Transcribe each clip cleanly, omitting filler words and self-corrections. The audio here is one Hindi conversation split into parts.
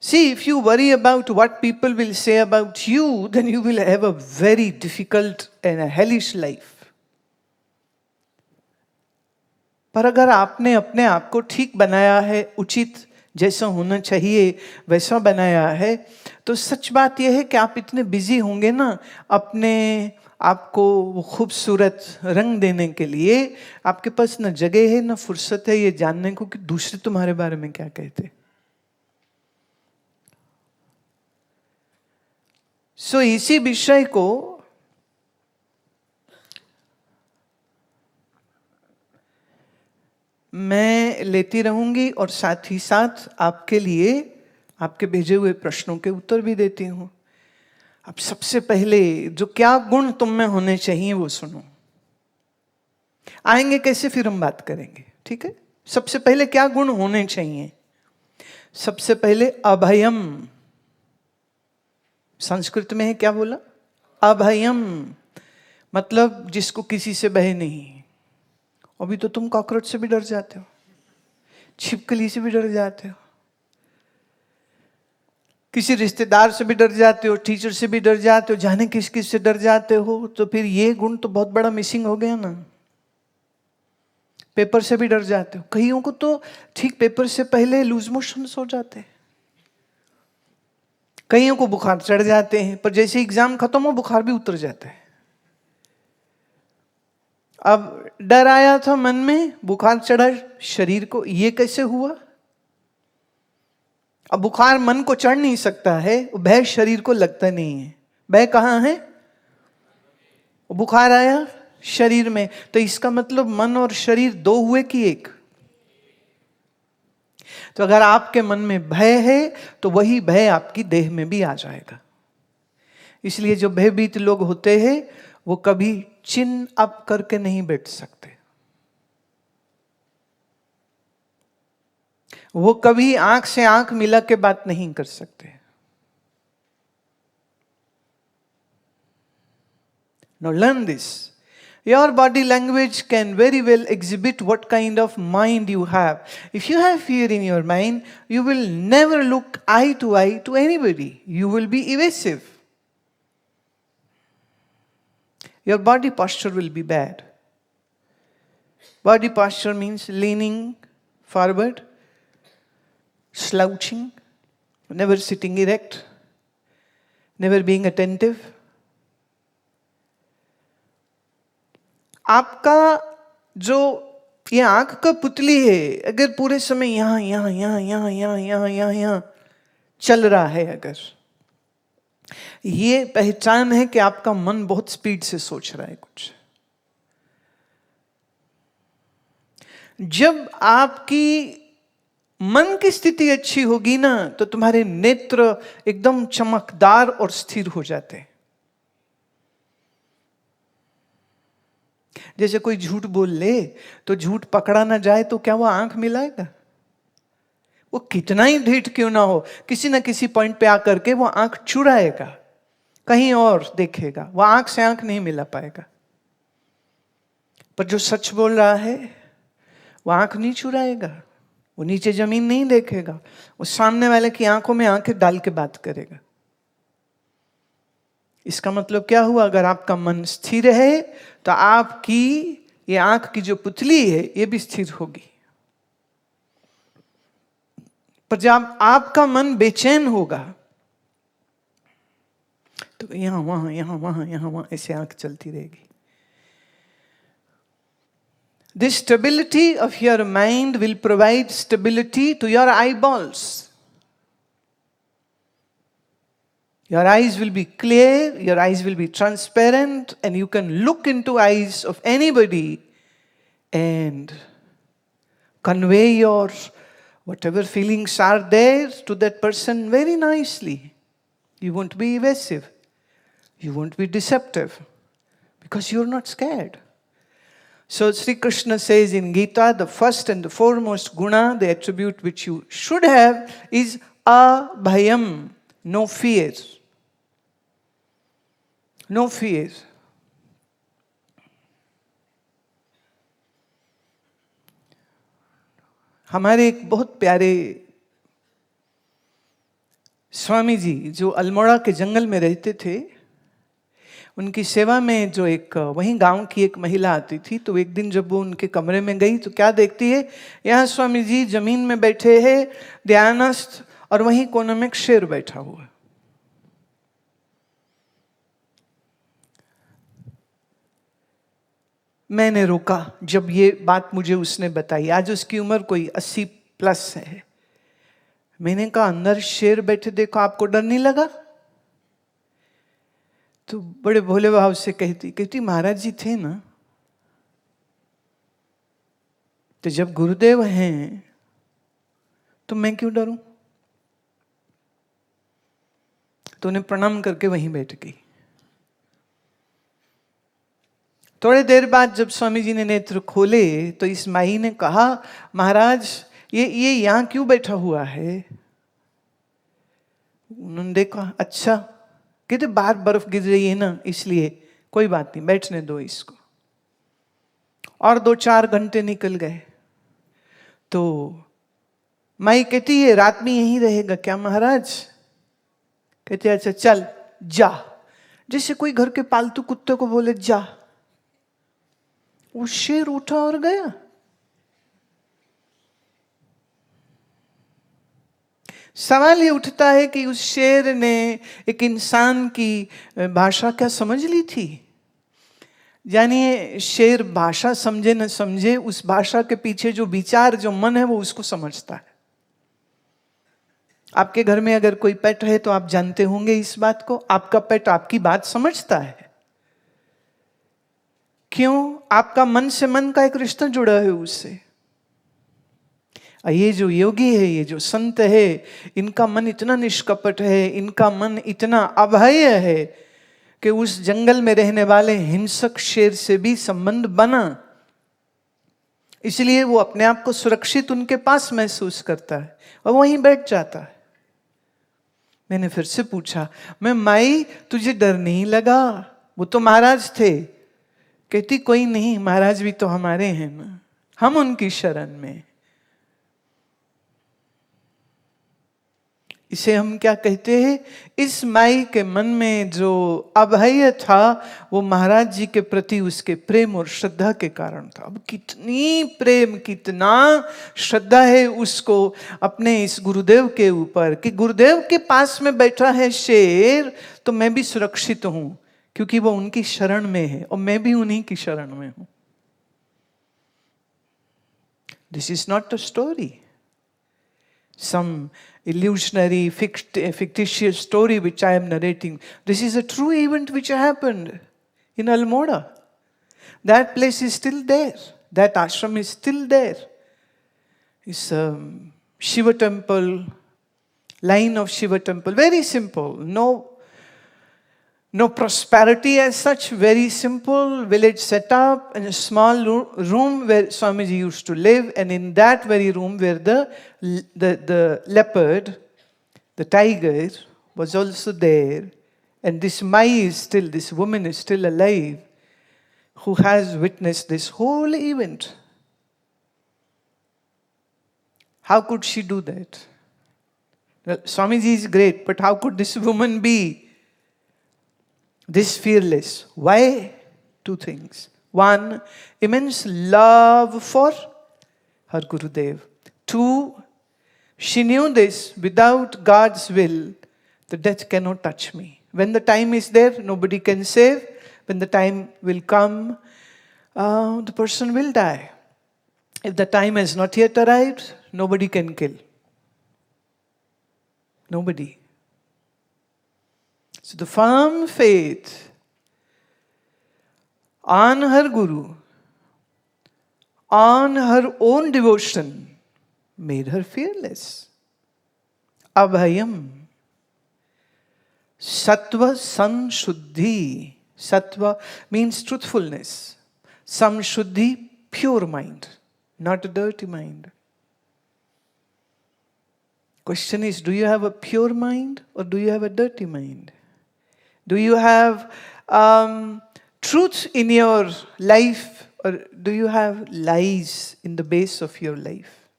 See, if you worry about what people will say about you, then you will have a very difficult and a hellish life. पर अगर आपने अपने आप को ठीक बनाया है, उचित जैसा होना चाहिए वैसा बनाया है, तो सच बात यह है कि आप इतने बिजी होंगे ना अपने आपको वो खूबसूरत रंग देने के लिए, आपके पास न जगह है न फुर्सत है ये जानने को कि दूसरे तुम्हारे बारे में क्या कहते। सो इसी विषय को मैं लेती रहूंगी और साथ ही साथ आपके लिए आपके भेजे हुए प्रश्नों के उत्तर भी देती हूं। अब सबसे पहले जो क्या गुण तुम में होने चाहिए वो सुनो। आएंगे कैसे फिर हम बात करेंगे, ठीक है। सबसे पहले क्या गुण होने चाहिए? सबसे पहले अभयम। संस्कृत में है क्या बोला? अभयम, मतलब जिसको किसी से भय नहीं। अभी तो तुम कॉकरोच से भी डर जाते हो, छिपकली से भी डर जाते हो, किसी रिश्तेदार से भी डर जाते हो, टीचर से भी डर जाते हो, जाने किस किस से डर जाते हो। तो फिर ये गुण तो बहुत बड़ा मिसिंग हो गया ना। पेपर से भी डर जाते हो, कईयों को तो ठीक पेपर से पहले लूज मोशन हो जाते हैं, कईयों को बुखार चढ़ जाते हैं, पर जैसे एग्जाम खत्म हो बुखार भी उतर जाता है। अब डर आया था मन में, बुखार चढ़ा शरीर को, ये कैसे हुआ? अब बुखार मन को चढ़ नहीं सकता है, भय शरीर को लगता नहीं है। भय कहाँ है? बुखार आया शरीर में, तो इसका मतलब मन और शरीर दो हुए कि एक? तो अगर आपके मन में भय है तो वही भय आपकी देह में भी आ जाएगा। इसलिए जो भयभीत लोग होते हैं वो कभी चिन अप करके नहीं बैठ सकते, वो कभी आंख से आंख मिला के बात नहीं कर सकते। Now learn this. Your body language can very well exhibit what kind of mind you have. If you have fear in your mind, you will never look eye to anybody. You will be evasive. Your body posture will be bad. Body posture means leaning forward, slouching, never sitting erect, never being attentive. आपका जो ये आंख का पुतली है, अगर पूरे समय यहां यहां यहां यहां यहां यहां यहां यहां चल रहा है, अगर ये पहचान है कि आपका मन बहुत स्पीड से सोच रहा है कुछ। जब आपकी मन की स्थिति अच्छी होगी ना तो तुम्हारे नेत्र एकदम चमकदार और स्थिर हो जाते हैं। जैसे कोई झूठ बोल ले तो झूठ पकड़ा ना जाए तो क्या वो आंख मिलाएगा? वो कितना ही ढीठ क्यों ना हो, किसी ना किसी पॉइंट पे आकर के वो आंख चुराएगा, कहीं और देखेगा, वो आंख से आंख नहीं मिला पाएगा। पर जो सच बोल रहा है वो आंख नहीं चुराएगा, वो नीचे जमीन नहीं देखेगा, वो सामने वाले की आंखों में आंखें डाल के बात करेगा। इसका मतलब क्या हुआ? अगर आपका मन स्थिर है तो आपकी ये आंख की जो पुतली है ये भी स्थिर होगी। पर जब आपका मन बेचैन होगा तो यहां वहां यहां वहां यहां वहां ऐसे आंख चलती रहेगी। This stability of your mind will provide stability to your eyeballs. Your eyes will be clear, your eyes will be transparent, and you can look into eyes of anybody and convey your whatever feelings are there to that person very nicely. You won't be evasive. You won't be deceptive because you're not scared. So Sri Krishna says in Gita, the first and the foremost guna, the attribute which you should have is abhayam, no fear. No fear. हमारे एक बहुत प्यारे स्वामी जी जो अल्मोड़ा के जंगल में रहते थे, उनकी सेवा में जो एक वहीं गांव की एक महिला आती थी, तो एक दिन जब वो उनके कमरे में गई तो क्या देखती है, यहाँ स्वामी जी जमीन में बैठे हैं ध्यानस्थ, और वहीं कोने में एक शेर बैठा हुआ है। मैंने रोका जब ये बात मुझे उसने बताई। आज उसकी उम्र कोई 80+ है। मैंने कहा अंदर शेर बैठे देखो, आपको डर नहीं लगा? तो बड़े भोले भाव से कहती महाराज जी थे ना, तो जब गुरुदेव हैं तो मैं क्यों डरूं? तो उन्हें प्रणाम करके वहीं बैठ गई। थोड़ी देर बाद जब स्वामी जी ने नेत्र खोले तो इस माई ने कहा, महाराज ये यहां क्यों बैठा हुआ है? उन्होंने देखा, अच्छा। कहते बाहर बर्फ गिर रही है ना, इसलिए। कोई बात नहीं, बैठने दो इसको। और 2-4 घंटे निकल गए। तो माई कहती है रात में यहीं रहेगा क्या महाराज? कहते अच्छा चल जा, जैसे कोई घर के पालतू कुत्ते को बोले जा। वो शेर उठा और गया। सवाल ये उठता है कि उस शेर ने एक इंसान की भाषा क्या समझ ली थी? जानिए, शेर भाषा समझे न समझे, उस भाषा के पीछे जो विचार, जो मन है, वो उसको समझता है। आपके घर में अगर कोई पेट है तो आप जानते होंगे इस बात को, आपका पेट आपकी बात समझता है। क्यों? आपका मन से मन का एक रिश्ता जुड़ा है उससे। ये जो योगी है, ये जो संत है, इनका मन इतना निष्कपट है, इनका मन इतना अभय है कि उस जंगल में रहने वाले हिंसक शेर से भी संबंध बना। इसलिए वो अपने आप को सुरक्षित उनके पास महसूस करता है और वहीं बैठ जाता है। मैंने फिर से पूछा, मैं माई तुझे डर नहीं लगा? वो तो महाराज थे। कहती कोई नहीं, महाराज भी तो हमारे हैं ना, हम उनकी शरण में। इसे हम क्या कहते हैं? इस माई के मन में जो अभय था, वो महाराज जी के प्रति उसके प्रेम और श्रद्धा के कारण था। अब कितनी प्रेम, कितना श्रद्धा है उसको अपने इस गुरुदेव के ऊपर, कि गुरुदेव के पास में बैठा है शेर तो मैं भी सुरक्षित हूं, क्योंकि वो उनकी शरण में है और मैं भी उन्हीं की शरण में हूं। This is not a story, some illusionary, fictitious story which I am narrating. This is a true event which happened in Almora. That place is still there. That ashram is still there. It's a Shiva temple, line of Shiva temple. Very simple. No prosperity as such, very simple village setup, and a small room where Swamiji used to live, and in that very room where the leopard, the tiger, was also there. And this Mai is still, this woman is still alive, who has witnessed this whole event. How could she do that? Well, Swamiji is great, but how could this woman be this fearless? Why? 2 things. 1, immense love for her Gurudev. 2, she knew this, without God's will, the death cannot touch me. When the time is there, nobody can save. When the time will come, the person will die. If the time has not yet arrived, nobody can kill. Nobody. So the firm faith on her Guru, on her own devotion, made her fearless. Abhayam. Sattva Samshuddhi. Sattva means truthfulness. Samshuddhi, pure mind, not a dirty mind. Question is, do you have a pure mind or do you have a dirty mind? Do you have truth in your life or do you have lies in the base of your life?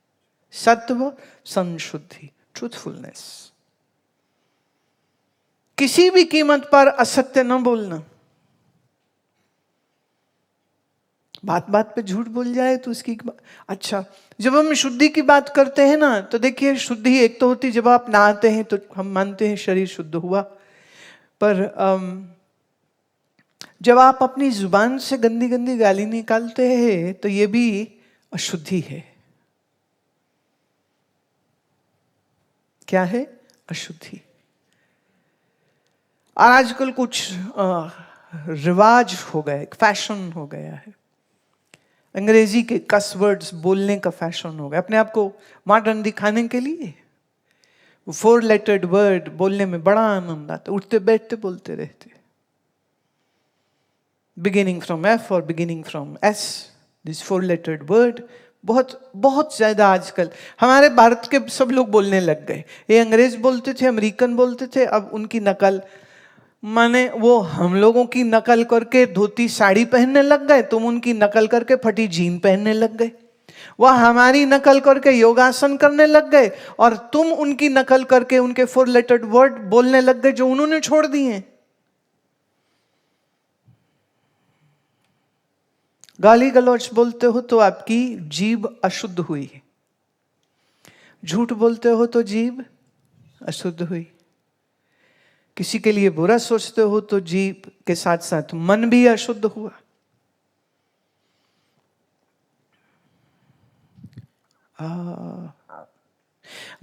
Sattva Samshuddhi, truthfulness. किसी भी कीमत पर असत्य न बोलना। बात बात पे झूठ बोल जाए तो उसकी अच्छा, जब हम शुद्धि की बात करते हैं ना, तो देखिए शुद्धि एक तो होती जब आप नहाते हैं तो हम मानते हैं शरीर शुद्ध हुआ, पर जब आप अपनी जुबान से गंदी गंदी गाली निकालते हैं तो ये भी अशुद्धि है। क्या है? अशुद्धि। और आजकल कुछ रिवाज हो गया, एक फैशन हो गया है, अंग्रेजी के कस वर्ड्स बोलने का फैशन हो गया, अपने आप को मॉडर्न दिखाने के लिए। 4 लेटर्ड वर्ड बोलने में बड़ा आनंद आता, उठते बैठते बोलते रहते, बिगिनिंग फ्रॉम एफ और beginning from S, this 4 lettered word बहुत बहुत ज्यादा आजकल हमारे भारत के सब लोग बोलने लग गए। ये अंग्रेज बोलते थे, अमेरिकन बोलते थे, अब उनकी नकल, माने वो हम लोगों की नकल करके धोती साड़ी पहनने लग गए, तुम उनकी नकल करके फटी जीन पहनने लग गए। वह हमारी नकल करके योगासन करने लग गए और तुम उनकी नकल करके उनके 4 लेटर्ड वर्ड बोलने लग गए जो उन्होंने छोड़ दिए। गाली गलौज बोलते हो तो आपकी जीभ अशुद्ध हुई, झूठ बोलते हो तो जीभ अशुद्ध हुई, किसी के लिए बुरा सोचते हो तो जीभ के साथ साथ मन भी अशुद्ध हुआ।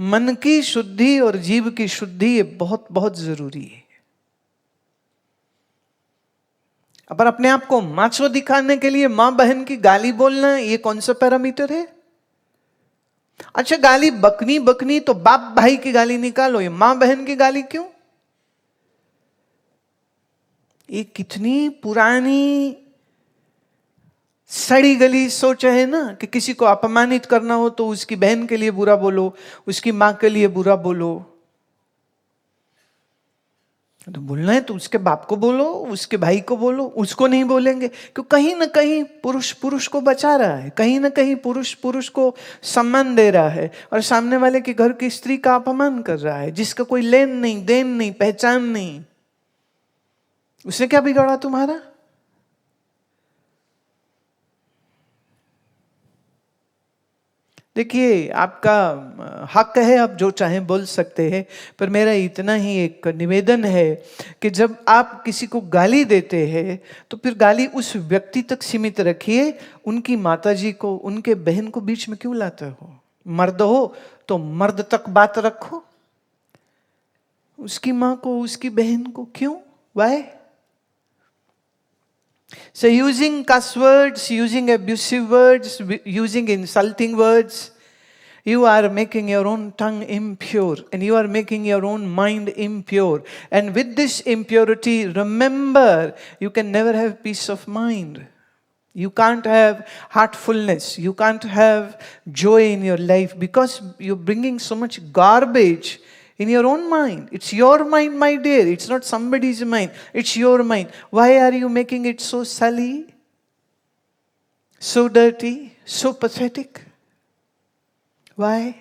मन की शुद्धि और जीभ की शुद्धि ये बहुत बहुत जरूरी है। पर अपने आप को माचो दिखाने के लिए मां बहन की गाली बोलना, ये कौन सा पैरामीटर है? अच्छा, गाली बकनी बकनी तो बाप भाई की गाली निकालो, ये मां बहन की गाली क्यों? ये कितनी पुरानी सड़ी गली सोच है ना, कि किसी को अपमानित करना हो तो उसकी बहन के लिए बुरा बोलो, उसकी मां के लिए बुरा बोलो। तो बोलना है तो उसके बाप को बोलो, उसके भाई को बोलो, उसको नहीं बोलेंगे क्यों? कहीं ना कहीं पुरुष पुरुष को बचा रहा है, कहीं ना कहीं पुरुष पुरुष को सम्मान दे रहा है और सामने वाले के घर की स्त्री का अपमान कर रहा है, जिसका कोई लेन नहीं देन नहीं पहचान नहीं। उसने क्या बिगाड़ा तुम्हारा? देखिए, आपका हक है, आप जो चाहें बोल सकते हैं, पर मेरा इतना ही एक निवेदन है कि जब आप किसी को गाली देते हैं तो फिर गाली उस व्यक्ति तक सीमित रखिए, उनकी माताजी को, उनके बहन को बीच में क्यों लाते हो? मर्द हो तो मर्द तक बात रखो, उसकी मां को, उसकी बहन को क्यों? Why? So using cuss words, using abusive words, using insulting words, you are making your own tongue impure and you are making your own mind impure. And with this impurity, remember, you can never have peace of mind. You can't have heartfulness. You can't have joy in your life because you're bringing so much garbage in your own mind. It's your mind, my dear. It's not somebody's mind. It's your mind. Why are you making it so sully, so dirty, so pathetic? Why?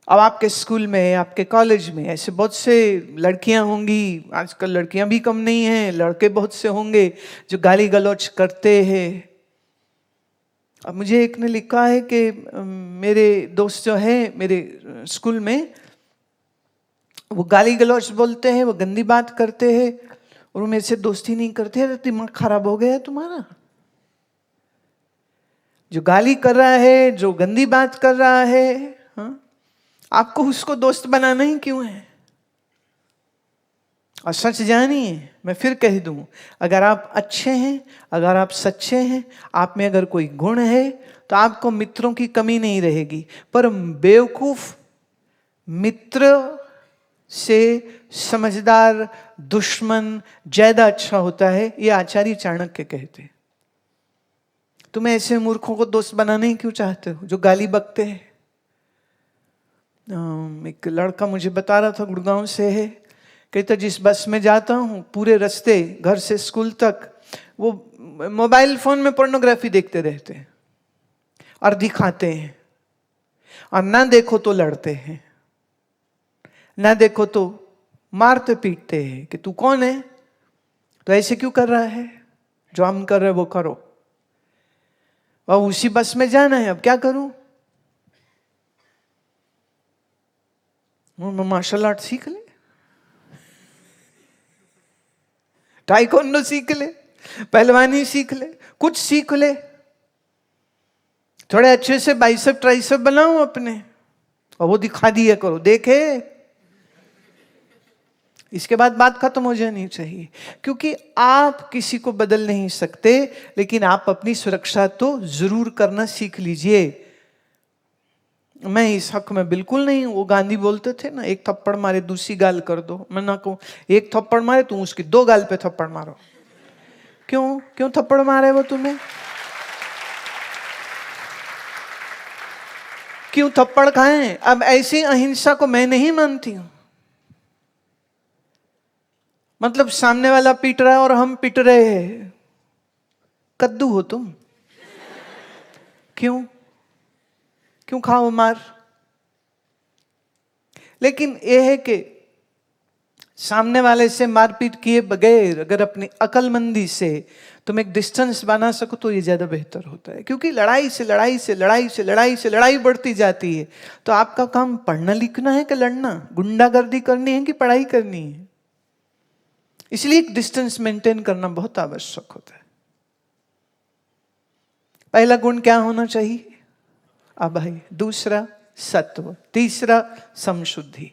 अब आपके स्कूल में, आपके कॉलेज में ऐसे बहुत से लड़कियां होंगी, आजकल लड़कियां भी कम नहीं हैं, लड़के बहुत से होंगे जो गाली गलौज करते हैं। अब मुझे एक ने लिखा है कि मेरे दोस्त जो है मेरे स्कूल में, वो गाली गलौज बोलते हैं, वो गंदी बात करते हैं और वो मेरे से दोस्ती नहीं करते हैं। दिमाग खराब हो गया है तुम्हारा? जो गाली कर रहा है, जो गंदी बात कर रहा है, हाँ? आपको उसको दोस्त बनाना ही क्यों है? और सच जानिए, मैं फिर कह दूं, अगर आप अच्छे हैं, अगर आप सच्चे हैं, आप में अगर कोई गुण है तो आपको मित्रों की कमी नहीं रहेगी। पर बेवकूफ मित्र से समझदार दुश्मन ज्यादा अच्छा होता है, ये आचार्य चाणक्य कहते हैं। तुम ऐसे मूर्खों को दोस्त बनाने ही क्यों चाहते हो जो गाली बकते हैं? एक लड़का मुझे बता रहा था, गुड़गांव से है, कहता जिस बस में जाता हूँ पूरे रास्ते घर से स्कूल तक वो मोबाइल फोन में पोर्नोग्राफी देखते रहते हैं और दिखाते हैं, और ना देखो तो लड़ते हैं, ना देखो तो मारते पीटते हैं कि तू कौन है, तो ऐसे क्यों कर रहा है, जो हम कर रहे हैं वो करो, और उसी बस में जाना है, अब क्या करूं, मैं मार्शल आर्ट सीख ले, टाइकोंडो सीख ले, पहलवानी सीख ले, कुछ सीख ले, थोड़े अच्छे से बाइसेप ट्राइसेप बनाओ अपने, और वो दिखा दिया करो, देखे, इसके बाद बात खत्म हो जानी चाहिए। क्योंकि आप किसी को बदल नहीं सकते, लेकिन आप अपनी सुरक्षा तो जरूर करना सीख लीजिए। मैं इस हक में बिल्कुल नहीं, वो गांधी बोलते थे ना, एक थप्पड़ मारे दूसरी गाल कर दो, मैं ना कहूं एक थप्पड़ मारे तुम उसकी 2 गाल पे थप्पड़ मारो। क्यों क्यों थप्पड़ मारे वो तुम्हें, क्यों थप्पड़ खाएं। अब ऐसी अहिंसा को मैं नहीं मानती हूं, मतलब सामने वाला पीट रहा है और हम पिट रहे हैं, कद्दू हो तुम, क्यों क्यों खाओ मार। लेकिन यह है कि सामने वाले से मारपीट किए बगैर अगर अपनी अकलमंदी से तुम एक डिस्टेंस बना सको तो ये ज्यादा बेहतर होता है। क्योंकि लड़ाई से लड़ाई से लड़ाई से लड़ाई से लड़ाई बढ़ती जाती है। तो आपका काम पढ़ना लिखना है कि लड़ना, गुंडागर्दी करनी है कि पढ़ाई करनी है। इसलिए एक डिस्टेंस मेंटेन करना बहुत आवश्यक होता है। पहला गुण क्या होना चाहिए, अभय। दूसरा सत्व। तीसरा समशुद्धि।